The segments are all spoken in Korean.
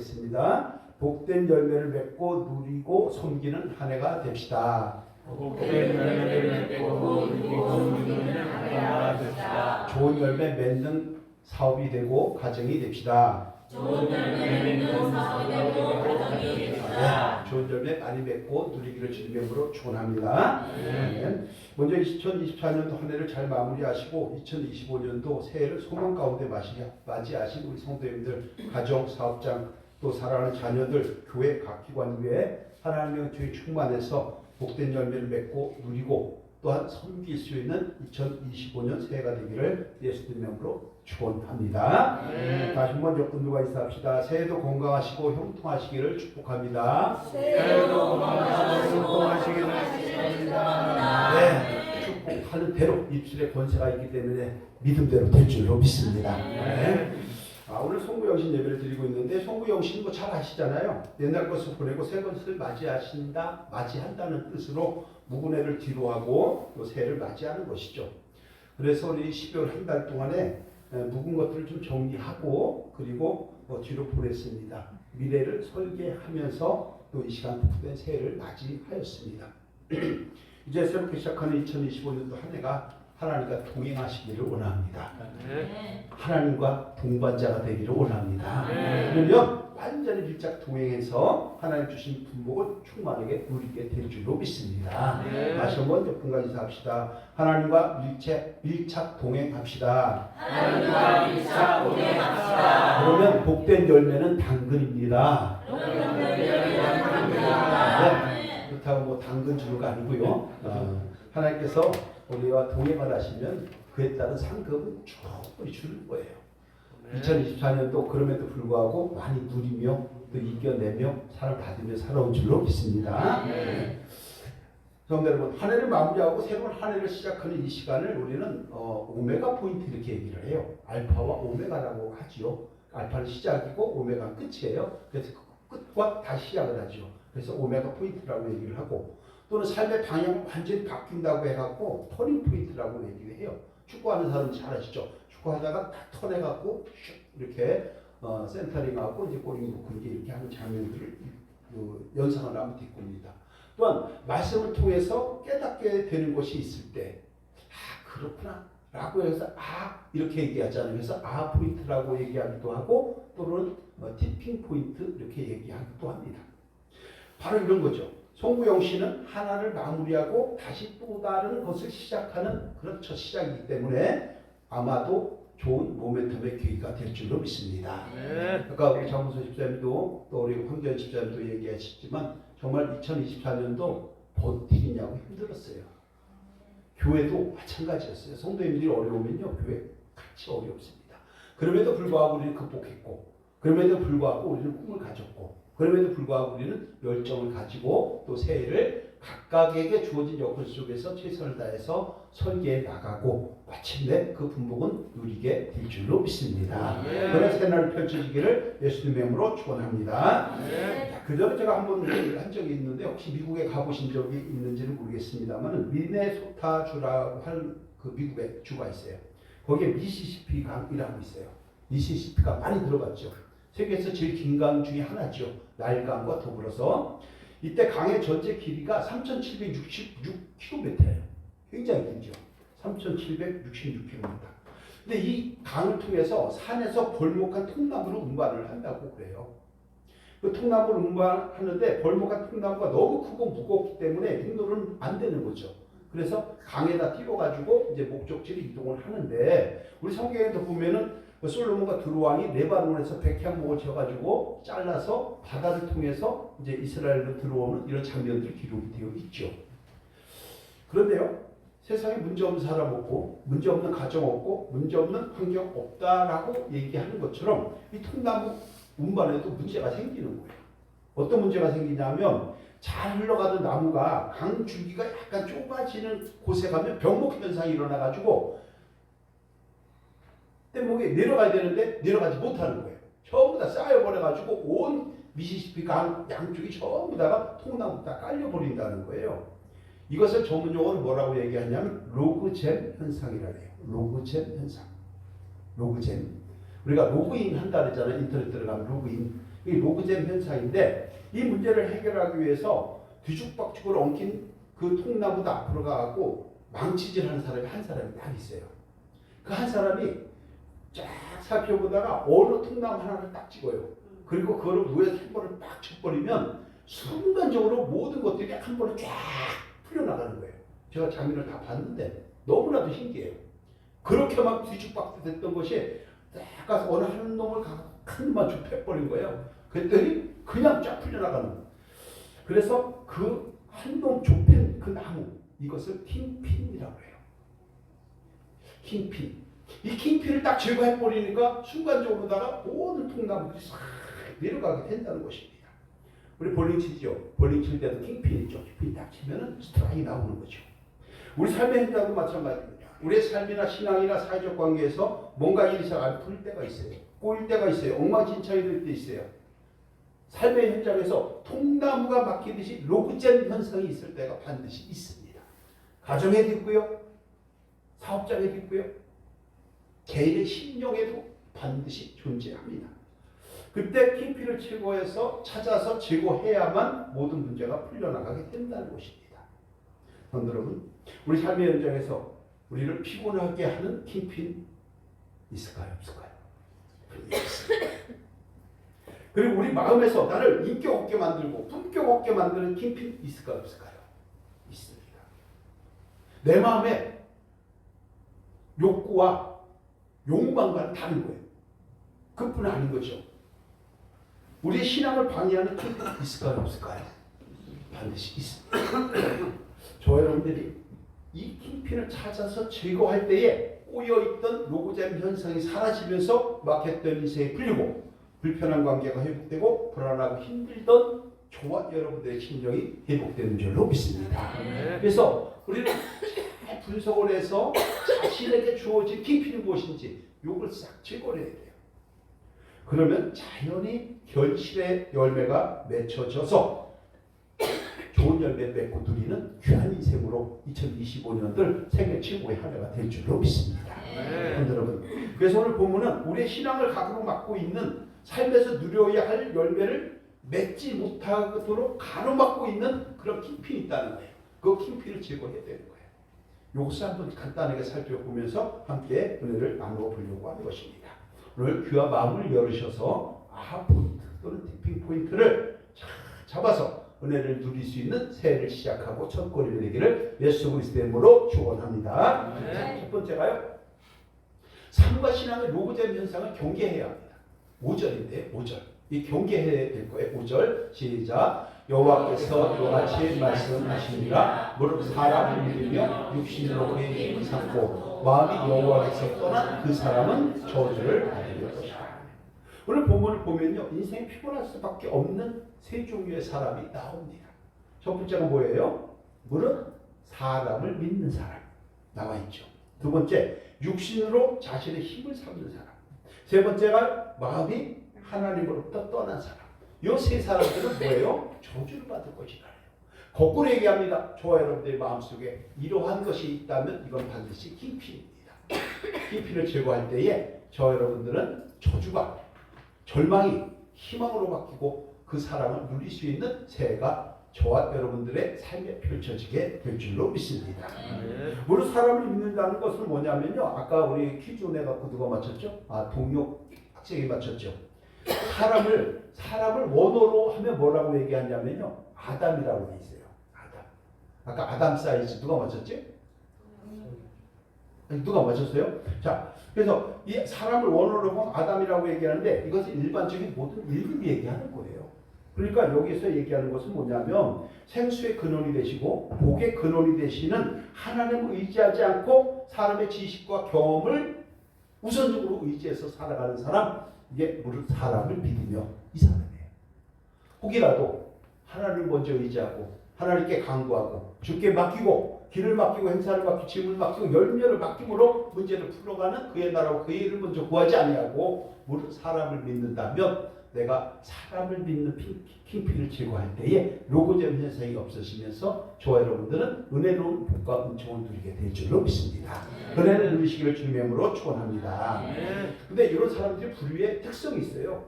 있습니다. 복된 열매를 맺고 누리고 섬기는 한 해가 됩시다. 복된 열매를 맺고 누리고 섬기는 한 해가 됩시다. 좋은 열매 맺는 사업이 되고 가정이 됩시다. 좋은 열매 맺는 사업이 되고 가정이 됩시다. 네, 좋은 열매 많이 맺고 누리기를 주님으로 축원합니다. 네. 먼저 2024년도 한 해를 잘 마무리하시고 2025년도 새해를 소망 가운데 맞이하신 우리 성도님들, 가정, 사업장, 또 사랑하는 자녀들, 교회 각 기관 위에 하나님의 주의 충만해서 복된 열매를 맺고 누리고 또한 섬길 수 있는 2025년 새해가 되기를 예수님 이름으로 축원합니다. 다시 한번 여러분들과 인사합시다. 새해도 건강하시고 형통하시기를 축복합니다. 새해도 건강하시고 형통하시기를 축복합니다. 네, 축복하는 대로 입술에 권세가 있기 때문에 믿음대로 될 줄로 믿습니다. 네. 오늘 송구영신 예배를 드리고 있는데 송구영신 뭐 잘 아시잖아요. 옛날 것을 보내고 새 것을 맞이한다는 뜻으로 묵은 해를 뒤로하고 또 새해를 맞이하는 것이죠. 그래서 우리 12월 한 달 동안에 묵은 것들을 좀 정리하고 그리고 뒤로 보냈습니다. 미래를 설계하면서 또 이 시간 복된 새해를 맞이하였습니다. 이제 새롭게 시작하는 2025년도 한 해가 하나님과 동행하시기를 원합니다. 하나님과 동반자가 되기를 원합니다. 그러면 완전히 밀착 동행해서 하나님 주신 분복을 충만하게 누리게 될 줄로 믿습니다. 다시 한번 여러분과 인사합시다. 하나님과 밀착 동행합시다. 하나님과 밀착 동행합시다. 그러면 복된 열매는 당근입니다. 네, 그렇다고 뭐 당근 주는 거 아니고요. 하나님께서 우리와 동행을 하시면 그에 따른 상급은 충분히 주는 거예요. 2024년도 그럼에도 불구하고 많이 누리며 또 이겨내며 사랑 받으며 살아온 줄로 믿습니다. 성도 여러분, 한 해를 마무리하고 새로운 한 해를 시작하는 이 시간을 우리는 오메가 포인트 이렇게 얘기를 해요. 알파와 오메가라고 하지요. 알파는 시작이고 오메가는 끝이에요. 그래서 그 끝과 다시 시작을 하죠. 그래서 오메가 포인트라고 얘기를 하고 또는 삶의 방향이 완전히 바뀐다고 해갖고 터닝 포인트라고 얘기를 해요. 축구하는 사람 잘 아시죠? 축구하다가 딱 턴해갖고 이렇게 센터링하고 이제 골이 놓고 이렇게 하는 장면들을 연상을 하면 될 겁니다. 또한 말씀을 통해서 깨닫게 되는 것이 있을 때 그렇구나 라고 해서 이렇게 얘기하잖아요. 그래서 포인트라고 얘기하기도 하고 또는 티핑 포인트 이렇게 얘기하기도 합니다. 바로 이런 거죠. 송구영신은 하나를 마무리하고 다시 또 다른 것을 시작하는 그런 첫 시작이기 때문에 아마도 좋은 모멘텀의 계기가 될 줄로 믿습니다. 아까 우리 장문서 집사님도 또 우리 황교안 집사님도 얘기하셨지만 정말 2024년도 버티느냐고 힘들었어요. 교회도 마찬가지였어요. 성도님들이 어려우면요 교회 같이 어렵습니다. 그럼에도 불구하고 우리는 극복했고 그럼에도 불구하고 우리는 꿈을 가졌고 그럼에도 불구하고 우리는 열정을 가지고 또 새해를 각각에게 주어진 역할 속에서 최선을 다해서 설계해 나가고 마침내 그 분복은 누리게 될 줄로 믿습니다. 그런 새날을 펼쳐지기를 예수님 이름으로 축원합니다. 그전에 제가 한번 한 적이 있는데 혹시 미국에 가보신 적이 있는지는 모르겠습니다만 미네소타주라고 할 그 미국의 주가 있어요. 거기에 미시시피 강이라고 있어요. 미시시피가 많이 들어봤죠. 세계에서 제일 긴 강 중에 하나죠. 나일강과 더불어서 이때 강의 전체 길이가 3,766km예요. 굉장히 길죠. 3,766km. 근데 이 강을 통해서 산에서 벌목한 통나무를 운반을 한다고 그래요. 그 통나무를 운반하는데 벌목한 통나무가 너무 크고 무겁기 때문에 인도는 안 되는 거죠. 그래서 강에다 띄워가지고 이제 목적지를 이동을 하는데 우리 성경에도 보면은 솔로몬과 두루왕이 레바논에서 백향목을 지어가지고 잘라서 바다를 통해서 이제 이스라엘로 들어오는 이런 장면들이 기록이 되어 있죠. 그런데요, 세상에 문제 없는 사람 없고, 문제 없는 가정 없고, 문제 없는 환경 없다라고 얘기하는 것처럼 이 통나무 운반에도 문제가 생기는 거예요. 어떤 문제가 생기냐면 잘 흘러가던 나무가 강 줄기가 약간 좁아지는 곳에 가면 병목 현상이 일어나가지고 뗏목이 내려가야 되는데 내려가지 못하는 거예요. 전부 다 쌓여버려가지고 온 미시시피 강 양쪽이 전부 다가 통나무 다 깔려버린다는 거예요. 이것을 전문용어로 뭐라고 얘기하냐면 로그잼 현상이라고 해요. 로그잼 현상. 로그잼. 우리가 로그인 한다 그랬잖아요. 인터넷 들어가면 로그인. 이 로그잼 현상인데 이 문제를 해결하기 위해서 뒤죽박죽으로 엉킨 그 통나무도 앞으로 가고 망치질하는 사람이 한 사람이 딱 있어요. 그 한 사람이 쫙 살펴보다가 어느 통나무 하나를 딱 찍어요. 그리고 그거를 위에서 한 번을 딱 쳐버리면 순간적으로 모든 것들이 한 번에 쫙 풀려나가는 거예요. 제가 장면을 다 봤는데 너무나도 신기해요. 그렇게 막 뒤죽박죽 됐던 것이 딱 가서 어느 한 놈을 한 놈만 쭉 패버린 거예요. 그랬더니 그냥 쫙 풀려나가는 거예요. 그래서 그 한 놈 좁힌 그 나무, 이것을 킹핀이라고 해요. 킹핀. 이 킹핀을 딱 제거해버리니까 순간적으로다가 모든 통나무들이 싹 내려가게 된다는 것입니다. 우리 볼링 치죠. 볼링 칠 때도 킹핀 있죠. 킹핀 딱 치면은 스트라이크 나오는 거죠. 우리 삶의 현장도 마찬가지입니다. 우리의 삶이나 신앙이나 사회적 관계에서 뭔가 일이 잘 안 풀릴 때가 있어요. 꼬일 때가 있어요. 엉망진창이 될 때 있어요. 삶의 현장에서 통나무가 막히듯이 로그잼 현상이 있을 때가 반드시 있습니다. 가정에도 있고요. 사업장에도 있고요. 개인의 심령에도 반드시 존재합니다. 그때 킹핀을 제거해서 찾아서 제거해야만 모든 문제가 풀려나가게 된다는 것입니다. 여러분, 우리 삶의 현장에서 우리를 피곤하게 하는 킹핀 있을까요? 없을까요? 그리고 우리 마음에서 나를 인격 없게 만들고 품격 없게 만드는 킹핀 있을까요? 없을까요? 있습니다. 내 마음에 욕구와 욕망과는 다른 거예요. 그뿐 아닌 거죠. 우리의 신앙을 방해하는 킹핀 있을까요? 없을까요? 반드시 있습니다. 저 여러분들이 이 킹핀을 찾아서 제거할 때에 꼬여있던 로그잼 현상이 사라지면서 막혔던 인생이 풀리고 불편한 관계가 회복되고 불안하고 힘들던 저와 여러분들의 심령이 회복되는 줄로 믿습니다. 그래서 우리는 잘 분석을 해서 자신에게 주어진 킹핀이 무엇인지 욕을 싹 제거해야 돼요. 그러면 자연히 결실의 열매가 맺혀져서 좋은 열매 맺고 누리는 귀한 인생으로 2025년들 세계 최고의 한 해가 될 줄로 믿습니다. 여러분, 그래서 오늘 본문은 우리의 신앙을 가지고 맡고 있는 삶에서 누려야 할 열매를 맺지 못하도록 가로막고 있는 그런 킹핀이 있다는 거예요. 그 킹핀을 제거해야 되는 거예요. 이것을 한번 간단하게 살펴보면서 함께 은혜를 나누어 보려고 하는 것입니다. 오늘 귀와 마음을 열으셔서 아하 포인트 또는 티핑 포인트를 잡아서 은혜를 누릴 수 있는 새해를 시작하고 첫 꼬리를 되기를 예수 그리스도의 이름으로 축원합니다. 자, 첫 번째가요. 삶과 신앙의 로그잼 현상을 경계해야 합니다. 5절인데 5절. 이 경계해야 될 거예요. 5절 시작. 여호와께서 이와 같이 말씀하시니라. 무릇 사람을 믿으며 육신으로 그의 힘을 삼고 마음이 여호와께서 떠난 그 사람은 저주를 받을 것이다. 오늘 본문을 보면요, 인생이 피곤할 수밖에 없는 세 종류의 사람이 나옵니다. 첫 번째가 뭐예요? 무릇 사람을 믿는 사람 나와 있죠. 두 번째, 육신으로 자신의 힘을 삼는 사람. 세 번째가 마음이 하나님으로부터 떠난 사람. 이 세 사람들은 뭐예요? 저주를 받을 것이다. 거꾸로 얘기합니다. 저와 여러분들의 마음속에 이러한 것이 있다면 이건 반드시 킹핀입니다. 킹핀을 제거할 때에 저와 여러분들은 저주가 절망이 희망으로 바뀌고 그 사랑을 누릴 수 있는 새해가 저와 여러분들의 삶에 펼쳐지게 될 줄로 믿습니다. 우리 사람을 믿는다는 것은 뭐냐면요. 아까 우리 퀴즈 내갖고 누가 맞췄죠? 동료 학생이 맞췄죠. 사람을 원어로 하면 뭐라고 얘기하냐면요. 아담이라고 돼 있어요. 아담. 아까 아담 사이즈 누가 맞췄지? 누가 맞췄어요? 자, 그래서 이 사람을 원어로 보면 아담이라고 얘기하는데 이것은 일반적인 모든 인류를 얘기하는 거예요. 그러니까 여기서 얘기하는 것은 뭐냐면 생수의 근원이 되시고 복의 근원이 되시는 하나님을 의지하지 않고 사람의 지식과 경험을 우선적으로 의지해서 살아가는 사람, 이게 무릇 사람을 믿으며 이 사람이에요. 혹이라도 하나님을 먼저 의지하고 하나님께 간구하고 주께 맡기고 길을 맡기고 행사를 맡기고 짐을 맡기고 열매를 맡김으로 문제를 풀어가는 그의 나라와 그의 일을 먼저 구하지 아니하고 무릇 사람을 믿는다면 내가 사람을 믿는 킹핀을 제거할 때에 로고잼 현상이 없어지면서 저와 여러분들은 은혜로운 복과 은총을 누리게 될 줄로 믿습니다. 은혜를 누리시기를 주님의 이름으로 축원합니다. 근데 이런 사람들이 불의의 특성이 있어요.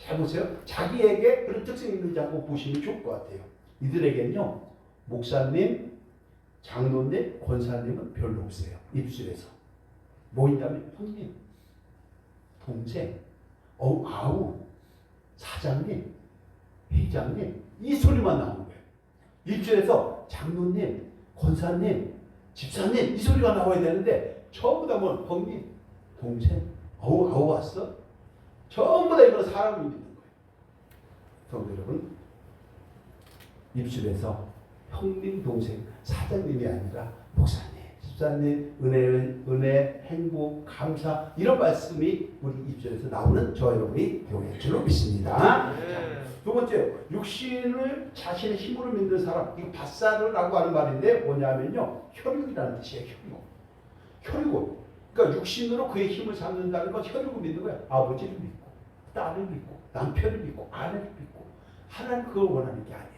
잘 보세요. 자기에게 그런 특성이 있는지 한번 보시면 좋을 것 같아요. 이들에게는요, 목사님, 장로님, 권사님은 별로 없어요. 입술에서. 뭐 있냐면 형님, 동생, 아우, 사장님, 회장님, 이 소리만 나오는 거예요. 입술에서 장로님, 권사님, 집사님 이 소리가 나와야 되는데 전부 다 뭐 형님, 동생, 아우 왔어? 전부 다 이건 사람을 믿는 거예요. 성도 여러분, 입술에서 형님, 동생, 사장님이 아니라 목사님, 집사님, 은혜, 행복, 감사 이런 말씀이 우리 입술에서 나오는 저 여러분이 되어야 줄로 믿습니다. 두 번째, 육신을 자신의 힘으로 믿는 사람, 이거 바사르라고 하는 말인데 뭐냐면요, 혈육이라는 뜻이에요. 혈육. 그러니까 육신으로 그의 힘을 삼는다는 건 혈육을 믿는 거야. 아버지를 믿고, 딸을 믿고, 남편을 믿고, 아내를 믿고. 하나님 그걸 원하는 게 아니에요.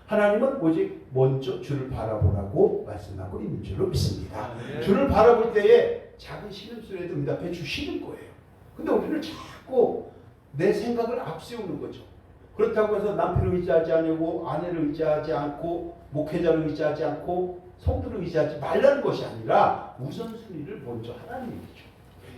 하나님은 오직 먼저 주를 바라보라고 말씀하고 있는 줄로 믿습니다. 주를 바라볼 때에 작은 신음소리에도 응답해 주시는 거예요. 근데 우리는 자꾸 내 생각을 앞세우는 거죠. 그렇다고 해서 남편을 의지하지 않고, 아내를 의지하지 않고, 목회자를 의지하지 않고, 성도를 의지하지 말라는 것이 아니라 우선순위를 먼저 하나님이죠.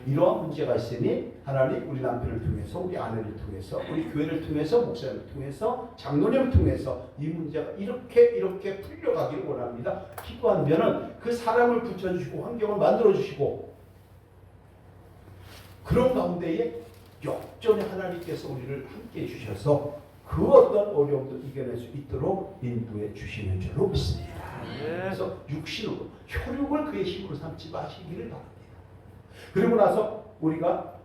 이러한 문제가 있으니 하나님 우리 남편을 통해서, 우리 아내를 통해서, 우리 교회를 통해서, 목사님을 통해서, 장로님을 통해서 이 문제가 이렇게 풀려가기를 원합니다. 기도하면은 그 사람을 붙여주시고 환경을 만들어주시고 그런 가운데에 역전의 하나님께서 우리를 함께해 주셔서 그 어떤 어려움도 이겨낼 수 있도록 인도해 주시는 줄로 믿습니다. 그래서 육신으로, 혈육을 그의 힘으로 삼지 마시기를 바랍니다. 그리고 나서 우리가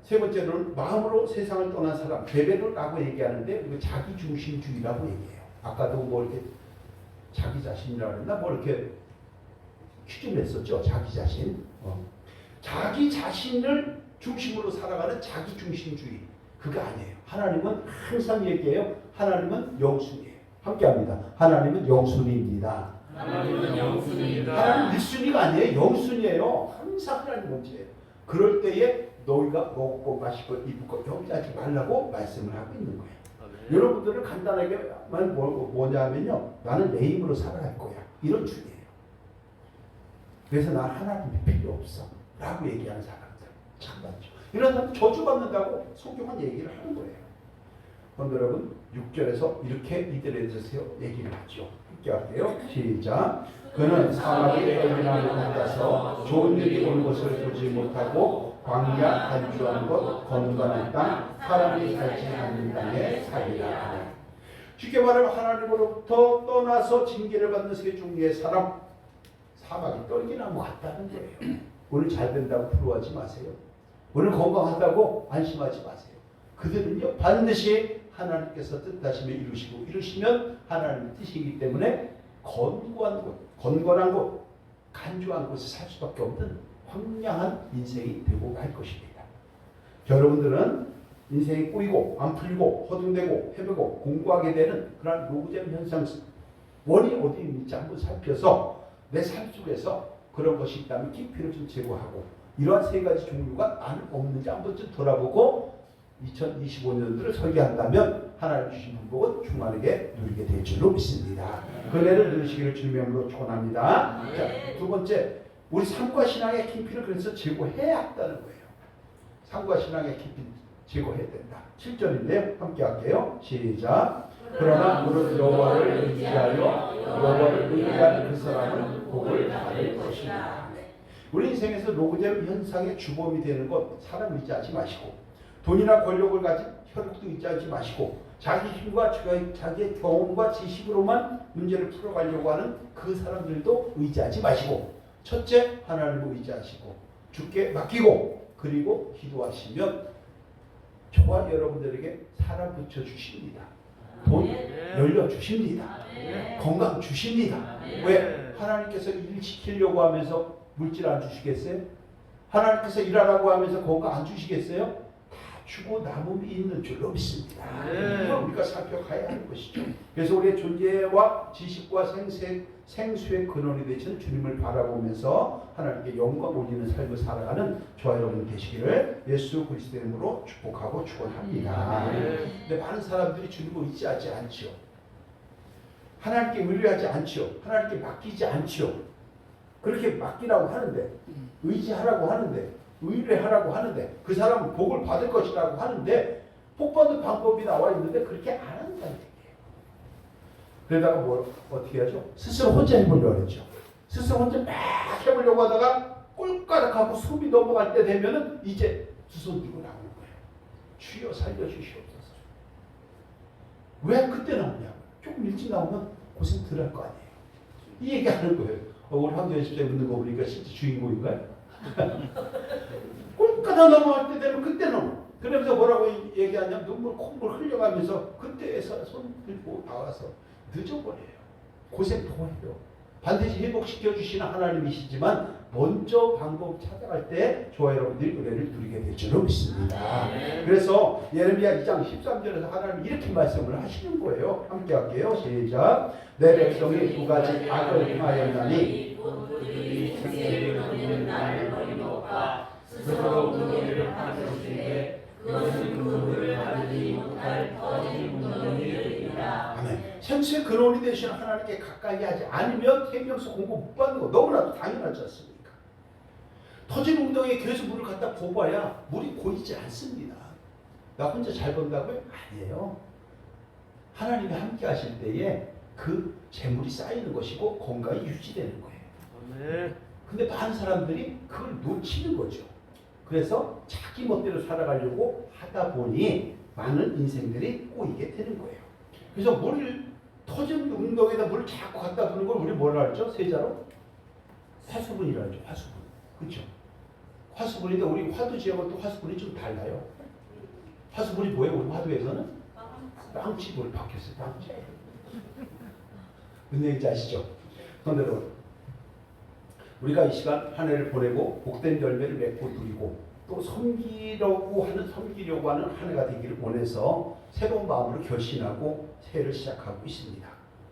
세 번째로는 마음으로 세상을 떠난 사람, 베베르라고 얘기하는데 이거 자기중심주의라고 얘기해요. 아까도 뭐 이렇게 자기 자신이라고 했나 뭐 이렇게 퀴즈를 했었죠. 자기 자신. 자기 자신을 중심으로 살아가는 자기중심주의. 그거 아니에요. 하나님은 항상 얘기해요. 하나님은 영순이에요. 함께합니다. 하나님은 영순이입니다. 하나님은 영순이다. 하나님 일순위가 아니에요. 영순이에요. 항상 하나님 문제예요. 그럴 때에 너희가 먹고 마시고 입을 것 염려하지 말라고 말씀을 하고 있는 거예요. 여러분들은 간단하게만 뭐냐면요, 나는 내 힘으로 살아갈 거야, 이런 주의예요. 그래서 난 하나님이 필요 없어 라고 얘기하는 사람들 참 많죠. 이런 사람 저주받는다고 성경은 얘기를 하는 거예요. 그런데 여러분 6절에서 이렇게 이들에 대해서 얘기를 하죠. 함께 할게요. 시작. 그는 사막에 떨기나무 같아서 좋은 일이 온 것을 보지 못하고 광야 간주한 것, 건강한 땅, 사람이 살지 않는 땅에 살리라 하네. 쉽게 말하면 하나님으로부터 떠나서 징계를 받는 세 종류의 사람, 사막이 떨기나무 같다는 거예요. 오늘 잘 된다고 부러워하지 마세요. 오늘 건강하다고 안심하지 마세요. 그들은요 반드시 하나님께서 뜻하시며 이루시면 하나님의 뜻이기 때문에 건강한 곳, 간주한 곳에 살 수밖에 없는 황량한 인생이 되고 갈 것입니다. 여러분들은 인생이 꼬이고 안 풀리고 허둥대고 헤매고 공부하게 되는 그런 노잼 현상 원이 어디 있는지 한번 살펴서 내 삶 속에서 그런 것이 있다면 깊이를 좀 제거하고 이러한 세 가지 종류가 나는 없는지 한번 좀 돌아보고 2025년도를 설계한다면 하나님 주신 축복은 충만하게 누리게 될 줄로 믿습니다. 그네를 누리시기를 주님의 이름으로 축원합니다. 자, 두 번째, 우리 삶과 신앙의 깊이를 그래서 제거해야 한다는 거예요. 삶과 신앙의 깊이 제거해야 된다. 7절인데요. 함께 할게요. 시작. 그러나 무릇 여호와를 의지하여 여호와를 의지하는 그 사람은 복을 받을 것이다. 우리 인생에서 노잼 현상의 주범이 되는 것 사람 의지하지 마시고 돈이나 권력을 가진 혈육도 의지하지 마시고 자기 힘과 자기의 경험과 지식으로만 문제를 풀어가려고 하는 그 사람들도 의지하지 마시고 첫째 하나님을 의지하시고 주께 맡기고 그리고 기도하시면 저와 여러분들에게 사람 붙여주십니다. 돈 열려주십니다. 건강 주십니다. 왜? 하나님께서 일 시키려고 하면서 물질 안 주시겠어요? 하나님께서 일하라고 하면서 건강 안 주시겠어요? 다 주고 남음이 있는 줄로 믿습니다. 우리가 우리가 살펴가야 하는 것이죠. 그래서 우리의 존재와 지식과 생수의 근원이 되신 주님을 바라보면서 하나님께 영광 올리는 삶을 살아가는 저와 여러분 되시기를 예수 그리스도의 이름으로 축복하고 축원합니다. 근데 많은 사람들이 주님을 의지하지 않지요. 하나님께 의뢰하지 않지요. 하나님께 맡기지 않지요. 그렇게 맡기라고 하는데, 의지하라고 하는데, 의뢰하라고 하는데, 그 사람은 복을 받을 것이라고 하는데, 복 받는 방법이 나와 있는데 그렇게 안 한다는 얘기예요. 그러다가 어떻게 하죠? 스스로 혼자 해보려고 했죠. 스스로 혼자 막 해보려고 하다가 꼴까닥하고 숨이 넘어갈 때 되면은 이제 두 손 들고 나오는 거예요. 주여 살려주시옵소서. 왜 그때 나오냐고. 조금 일찍 나오면 고생 덜 할 거 아니에요. 이 얘기하는 거예요. 우리 황교안 집사님 묻는 거 보니까 실제 주인공인가요? 꼴까닥 넘어갈 때 되면 그때 넘어. 그러면서 뭐라고 얘기하냐면 눈물 콧물 흘려가면서 그때에서 손 들고 나와서 늦어버려요. 고생 더 해요. 반드시 회복시켜 주시는 하나님이시지만 먼저 방법 찾아갈 때 저와 여러분들이 은혜를 누리게 될 줄로 믿습니다. 그래서 예레미야 2장 13절에서 하나님이 이렇게 말씀을 하시는 거예요. 함께 할게요. 시작. 내 백성이 두 가지 악을 행하였나니 그들이 생계를 얻는 나를 버리고가 스스로 문제를 파주시되 그것은 그물을 받지 못할 터진 구덩이를 이르리라. 아멘. 생수의 근원이 되시는 하나님께 가까이 하지 않으면 생명수 공급 못 받는 거 너무나도 당연하지 않습니까? 터진 웅덩이에 계속 물을 갖다 부어봐야 물이 고이지 않습니다. 나 혼자 잘 번다고요? 아니에요. 하나님이 함께 하실 때에 그 재물이 쌓이는 것이고 건강이 유지되는 거예요. 근데 많은 사람들이 그걸 놓치는 거죠. 그래서 자기 멋대로 살아가려고 하다 보니 많은 인생들이 꼬이게 되는 거예요. 그래서 물을 터진 웅덩이에다 물을 자꾸 갖다 부는 걸 우리 뭐라 하죠? 세자로? 화수분이라 하죠. 화수분. 그렇죠? 화수분인데 우리 화두 지역은 또 화수분이 좀 달라요. 화수분이 뭐예요? 우리 화두에서는? 빵집으로 바뀌었어요. 빵집. 무슨 얘기인지 아시죠? 그런데 여러분, 우리가 이 시간 한 해를 보내고 복된 열매를 맺고 누리고 또 섬기려고 하는 한 해가 되기를 원해서 새로운 마음으로 결심하고 새해를 시작하고 있습니다.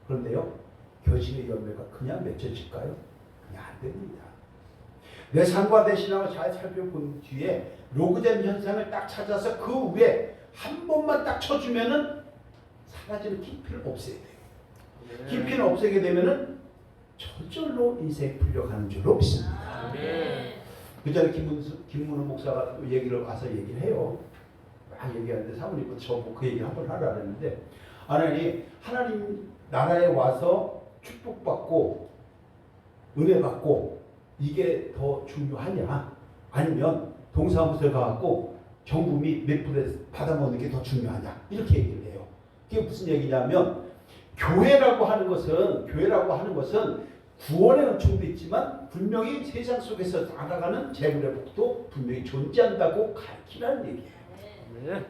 그런데요, 결심의 열매가 그냥 맺혀질까요? 그냥 안 됩니다. 내 삶과 내 신앙을 잘 살펴본 뒤에 로그젠 현상을 딱 찾아서 그 위에 한 번만 딱 쳐주면은 사라지는 깊이를 없애야 돼요. 깊이를 없애게 되면은 저절로 인생이 풀려가는 줄로 믿습니다. 그 전에 김문호 목사가 얘기를 와서 얘기를 해요. 막 얘기하는데 사모님부터 저보고 그 얘기 한번 하라 그랬는데 하나님 나라에 와서 축복받고 은혜 받고 이게 더 중요하냐 아니면 동사무소에 가갖고 정부미 몇 분에 받아먹는 게 더 중요하냐 이렇게 얘기를 해요. 그게 무슨 얘기냐면 교회라고 하는 것은 구원의 은총도 있지만 분명히 세상 속에서 나아가는 재물의 복도 분명히 존재한다고 가르치라는 얘기예요.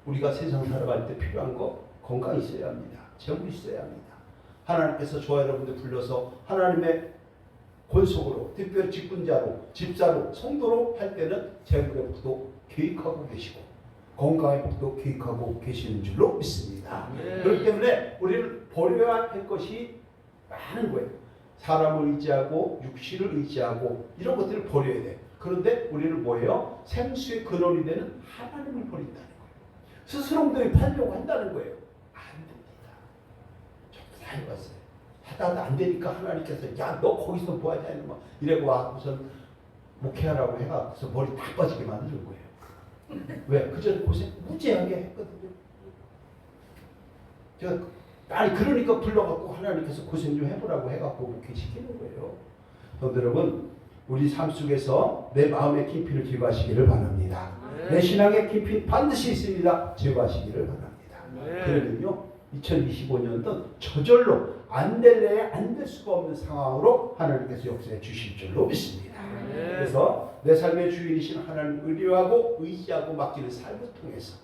우리가 세상 살아갈 때 필요한 거 건강 있어야 합니다. 재물 있어야 합니다. 하나님께서 저와 여러분들 불러서 하나님의 권속으로 특별히 직분자로 집사로 성도로 할 때는 재물의 복도 계획하고 계시고 건강의 복도 계획하고 계시는 줄로 믿습니다. 그렇기 때문에 우리는 버려야 할 것이 많은 거예요. 사람을 의지하고 육신을 의지하고 이런 것들을 버려야 돼. 그런데 우리는 뭐예요? 생수의 근원이 되는 하나님을 버린다는 거예요. 스스로 엉덩이 팔려고 한다는 거예요. 안 됩니다. 저도 다 해봤어요. 하다 안 되니까 하나님께서 야 너 거기서 뭐하냐 이래고 와 우선 목회하라고 해가지고 머리 다 빠지게 만드는 거예요. 왜? 그전에 고생 무지하게 했거든요. 제가 아니 그러니까 불러갖고 하나님께서 고생 좀 해보라고 해갖고 목회시키는 거예요. 여러분 우리 삶 속에서 내 마음의 깊이를 제거하시기를 바랍니다. 내 신앙의 깊이 반드시 있습니다. 제거하시기를 바랍니다. 그러면요 2025년도 저절로 안 될래야 안 될 수가 없는 상황으로 하나님께서 역사해 주실 줄로 믿습니다. 그래서 내 삶의 주인이신 하나님 의뢰하고 의지하고 맡기는 삶을 통해서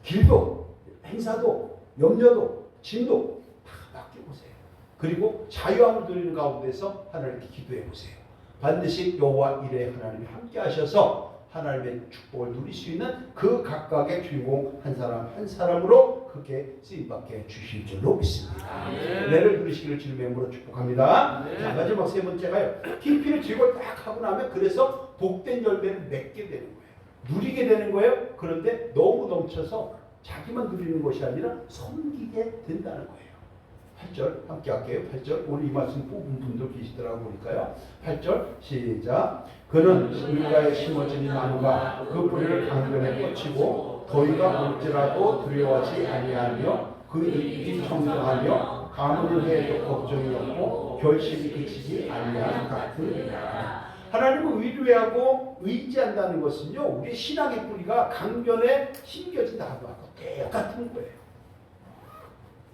길도 행사도 염려도 진도 다 맡겨보세요. 그리고 자유함을 누리는 가운데서 하나님께 기도해 보세요. 반드시 여호와 이레 하나님이 함께 하셔서 하나님의 축복을 누릴 수 있는 그 각각의 주인공 한 사람 한 사람으로 그 크게 쓰임받게 주실 줄로 믿습니다. 아멘. 내를 누리시기를 주님의 이름으로 축복합니다. 아멘. 자, 마지막 세 번째가요. 깊이를 즐거워 딱 하고 나면 그래서 복된 열매를 맺게 되는 거예요. 누리게 되는 거예요. 그런데 너무 넘쳐서 자기만 누리는 것이 아니라 섬기게 된다는 거예요. 8절 함께 할게요. 8절 오늘 이 말씀 뽑은 분들 계시더라고 보니까요. 8절 시작. 그는 물가에 심어진 나무가 그 뿌리를 강변에 뻗치고 더위가 올지라도 두려워하지 아니하며 그 잎이 청정하며 가뭄을 해도 걱정이 없고 결실이 그치지 아니하는 같으니라. 하나님을 의뢰하고 의지한다는 것은요, 우리 신앙의 뿌리가 강변에 심겨진 나무하고 똑같은 거예요.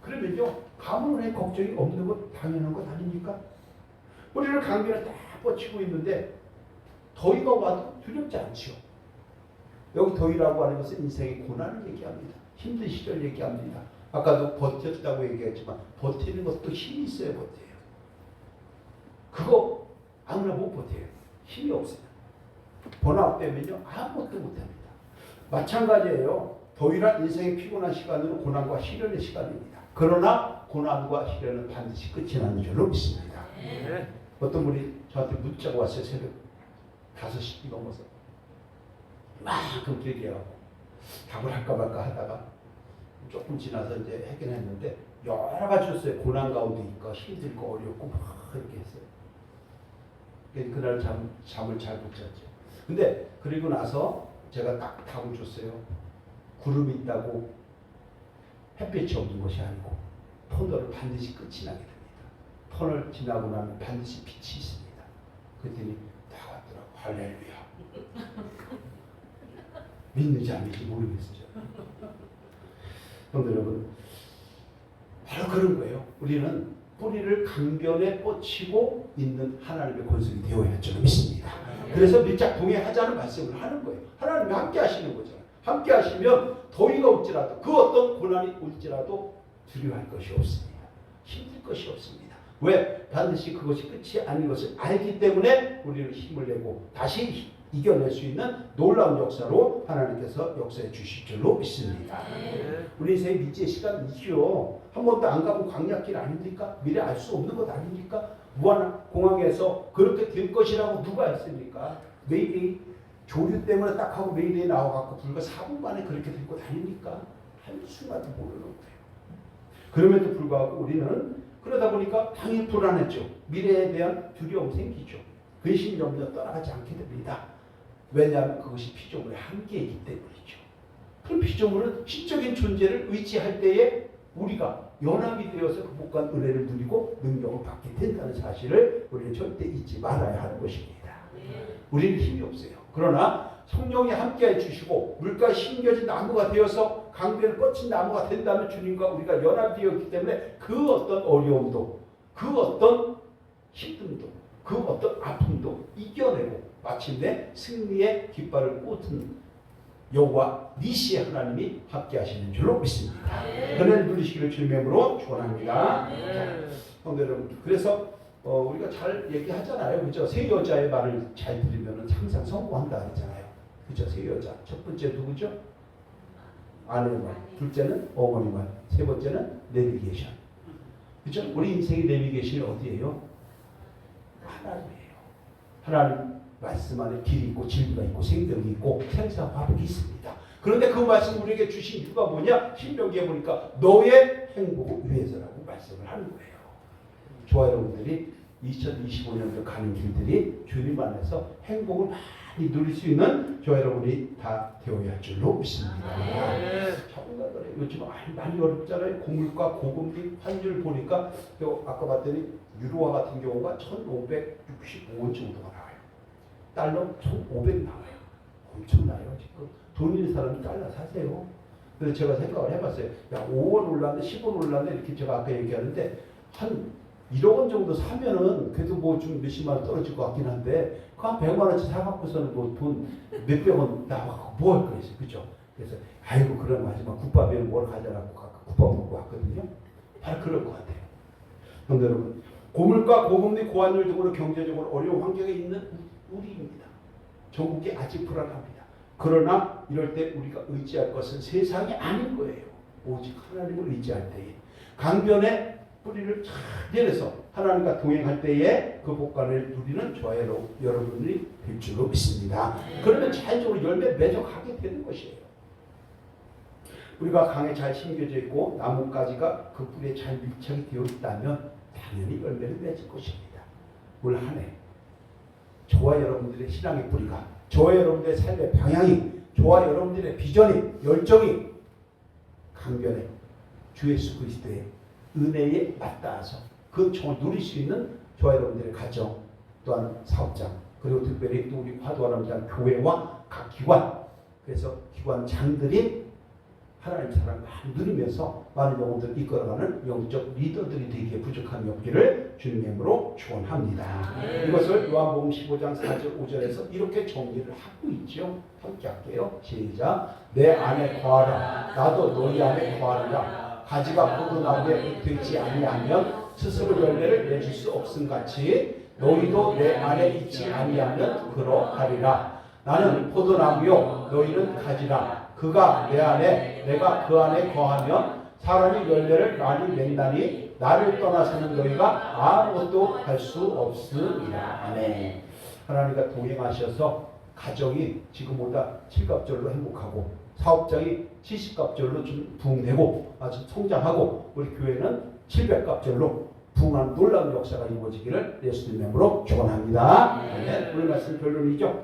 그러면요, 가뭄에 걱정이 없는 것 당연한 것 아닙니까? 뿌리를 강변에 딱 뻗치고 있는데 더위가 와도 두렵지 않죠. 여기 더위라고 하는 것은 인생의 고난을 얘기합니다. 힘든 시절 얘기합니다. 아까도 버텼다고 얘기했지만 버티는 것도 힘이 있어야 버텨요. 그거 아무나 못 버텨요. 힘이 없어요. 번아웃 되면요 아무것도 못합니다. 마찬가지예요. 더위란 인생의 피곤한 시간으로 고난과 시련의 시간입니다. 그러나 고난과 시련은 반드시 끝이 나는 줄로 믿습니다. 네. 어떤 분이 저한테 문자가 왔어요. 새벽 5시 넘어서 그만큼 얘기하고 답을 할까 말까 하다가 조금 지나서 이제 하긴 했는데 여러 가지 줬어요. 고난 가운데 있고 힘들고 어렵고 막 이렇게 했어요. 그날 잠을 잘 못 잤죠. 근데 그리고 나서 제가 딱 답을 줬어요. 구름이 있다고 햇빛이 없는 것이 아니고 터널은 반드시 끝이 나게 됩니다. 터널 지나고 나면 반드시 빛이 있습니다. 그랬더니 딱 왔더라고. 할렐루야. 믿는지 안 믿는지 모르겠어요. 성도 여러분, 바로 그런 거예요. 우리는 뿌리를 강변에 뻗치고 있는 하나님의 권속이 되어야 할 줄 믿습니다. 그래서 밀착 동행하자는 말씀을 하는 거예요. 하나님이 함께 하시는 거잖아요. 함께 하시면 더위가 올지라도 그 어떤 고난이 올지라도 두려워할 것이 없습니다. 힘들 것이 없습니다. 왜? 반드시 그것이 끝이 아닌 것을 알기 때문에 우리는 힘을 내고 다시 이겨낼 수 있는 놀라운 역사로 하나님께서 역사해 주실 줄로 믿습니다. 우리 인생의 미지의 시간이지요. 한 번도 안 가본 광야길 아닙니까? 미래 알 수 없는 것 아닙니까? 무한공항에서 그렇게 될 것이라고 누가 했습니까? 메이데이 조류 때문에 딱 하고 메이데이 나와갖고 불과 4분 만에 그렇게 될 것 아닙니까? 한순간도 모르는 거예요. 그럼에도 불구하고 우리는 그러다 보니까 당연히 불안했죠. 미래에 대한 두려움 생기죠. 근심 염려 떠나가지 않게 됩니다. 왜냐하면 그것이 피조물의 한계이기 때문이죠. 그 피조물은 시적인 존재를 의지할 때에 우리가 연합이 되어서 극복한 은혜를 누리고 능력을 받게 된다는 사실을 우리는 절대 잊지 말아야 하는 것입니다. 우리는 힘이 없어요. 그러나 성령이 함께해 주시고 물가에 심겨진 나무가 되어서 강변을 뻗친 나무가 된다면 주님과 우리가 연합되었기 때문에 그 어떤 어려움도 그 어떤 힘듦도 그 어떤 아픔도 이겨내고 마침내 승리의 깃발을 꽂은 여호와 니시의 하나님이 함께 하시는 줄로 믿습니다. 은혜를 누리시기를 주님의 이름으로 축원합니다. 성도 여러분, 그래서 우리가 잘 얘기하잖아요. 그죠? 세 여자의 말을 잘 들으면 항상 성공한다 그러잖아요. 그죠? 세 여자. 첫 번째 누구죠? 아내의 말. 둘째는 어머니 말. 세 번째는 내비게이션. 그죠? 우리 인생의 내비게이션이 어디예요? 하나님이에요. 하나님 말씀 안에 길이 있고 진리가 있고 생명이 있고 생사화복이 있습니다. 그런데 그 말씀 우리에게 주신 이유가 뭐냐? 신명기에 보니까 너의 행복을 위해서라고 말씀을 하는 거예요. 저와 여러분들이 2025년도 가는 길들이 주님 안에서 행복을 많이 누릴 수 있는 저와 여러분이 다 되어야 할 줄로 믿습니다. 정말 그래요. 요즘 많이 어렵잖아요. 고물가, 고금리, 환율 보니까 아까 봤더니 유로화 같은 경우가 1,565원 정도가 나와요. 달러 1,500 나와요. 엄청나요. 지금 돈 있는 사람이 달러 사세요. 그래서 제가 생각을 해봤어요. 야, 5원 올랐네, 10원 올랐네 이렇게 제가 아까 얘기하는데 한 1억 원 정도 사면은 그래도 뭐 좀 몇십만 원 떨어질 것 같긴 한데 그 한 100만 원치 사갖고서는 뭐 돈 몇백 원 나와갖고 뭐 할 거예요. 그죠? 그래서 아이고 그럼 마지막 국밥에는 뭘 가져가고 국밥 먹고 왔거든요. 바로 그럴 것 같아요. 그런데 여러분 고물가, 고금리, 고환율 등으로 경제적으로 어려운 환경에 있는 우리입니다. 전국이 아직 불안합니다. 그러나 이럴 때 우리가 의지할 것은 세상이 아닌 거예요. 오직 하나님을 의지할 때에 강변의 뿌리를 잘 내려서 하나님과 동행할 때에 그 복간을 누리는 저와 여러분이 될 줄로 믿습니다. 그러면 자연적으로 열매 맺어가게 되는 것이에요. 우리가 강에 잘 심겨져 있고 나뭇가지가 그 뿌리에 잘 밀착이 되어 있다면 당연히 열매를 맺을 것입니다. 올 한 해 저와 여러분들의 신앙의 뿌리가, 저와 여러분들의 삶의 방향이, 저와 여러분들의 비전이, 열정이 강변에 주 예수 그리스도의 은혜에 맞닿아서 그 정을 누릴 수 있는 저와 여러분들의 가정, 또한 사업장, 그리고 특별히 또 우리 화도하나님장 교회와 각 기관, 그래서 기관장들이 하나님 사랑을 많이 누리면서 많은 영혼들을 이끌어가는 영적 리더들이 되기에 부족함이 없기를 주님의 이름으로 축원합니다. 이것을 요한복음 15장 4절 5절에서 이렇게 정리를 하고 있죠. 함께 할게요. 시작. 내 안에 거하라. 나도 너희 안에 거하리라. 가지가 포도나무에 붙어있지 아니하면 스스로 열매를 맺을 수 없음같이 너희도 내 안에 있지 아니하면 그러하리라. 나는 포도나무요 너희는 가지라. 그가 내 안에 내가 그 안에 거하면 사람이 열매를 많이 맺나니 나를 떠나서는 너희가 아무것도 할 수 없으리라. 아멘. 하나님과 동행하셔서 가정이 지금보다 7갑절로 행복하고 사업장이 70갑절로 좀 부흥되고 아주 성장하고 우리 교회는 700갑절로 부흥한 놀라운 역사가 이루어지기를 예수님의 이름으로 축원합니다. 아멘. 오늘 말씀 결론이죠.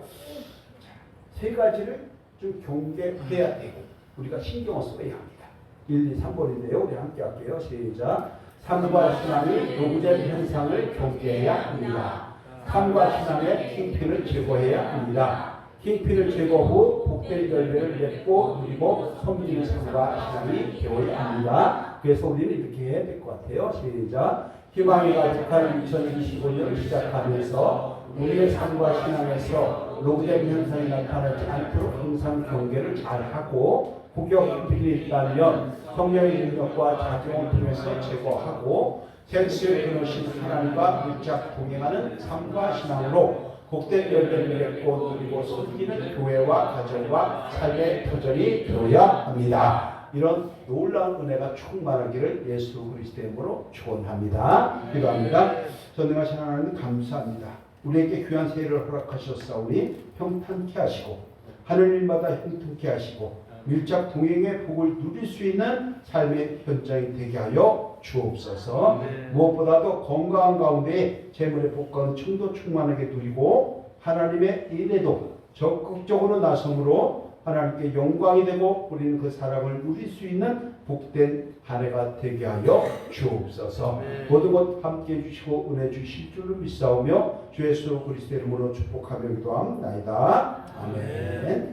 세 가지를 좀 경계해야 되고 우리가 신경을 써야 합니다. 1, 2, 3번인데요. 우리 함께 할게요. 시작. 삶과 신앙의 노구된 현상을 경계해야 합니다. 삶과 신앙의 킹핀을 제거해야 합니다. 킹핀을 제거 후 복된 열매를 맺고 누리고 섬기는 삶과 신앙이 되어야 합니다. 그래서 우리는 이렇게 해야 될 것 같아요. 시작. 희망이 가득한 2025년을 시작하면서 우리의 삶과 신앙에서 노구된 현상이 나타나지 않도록 항상 경계를 잘하고 혹여 킹핀이 있다면 성령의 능력과 자정을 통해서 제거하고 생수의 근원신 하나님과 밀착 동행하는 삶과 신앙으로 복된 열매를 맺고 누리고 섬기는 교회와 가정과 삶의 터전이 되어야 합니다. 이런 놀라운 은혜가 충만하기를 예수 그리스도의 이름으로 축원합니다. 기도합니다. 전능하신 하나님 감사합니다. 우리에게 귀한 세례를 허락하셨사오니 평탄케 하시고 하는 일마다 형통케 하시고 밀착 동행의 복을 누릴 수 있는 삶의 현장이 되게 하여 주옵소서. 무엇보다도 건강한 가운데 재물의 복과 은총도 충만하게 누리고 하나님의 일에도 적극적으로 나섬으로 하나님께 영광이 되고 우리는 그 사랑을 누릴 수 있는 복된 한 해가 되게 하여 주옵소서. 모든 것 함께 해주시고 은혜 주실 줄로 믿사오며 주 예수 그리스도의 이름으로 축복하며 기도합나이다. 아멘.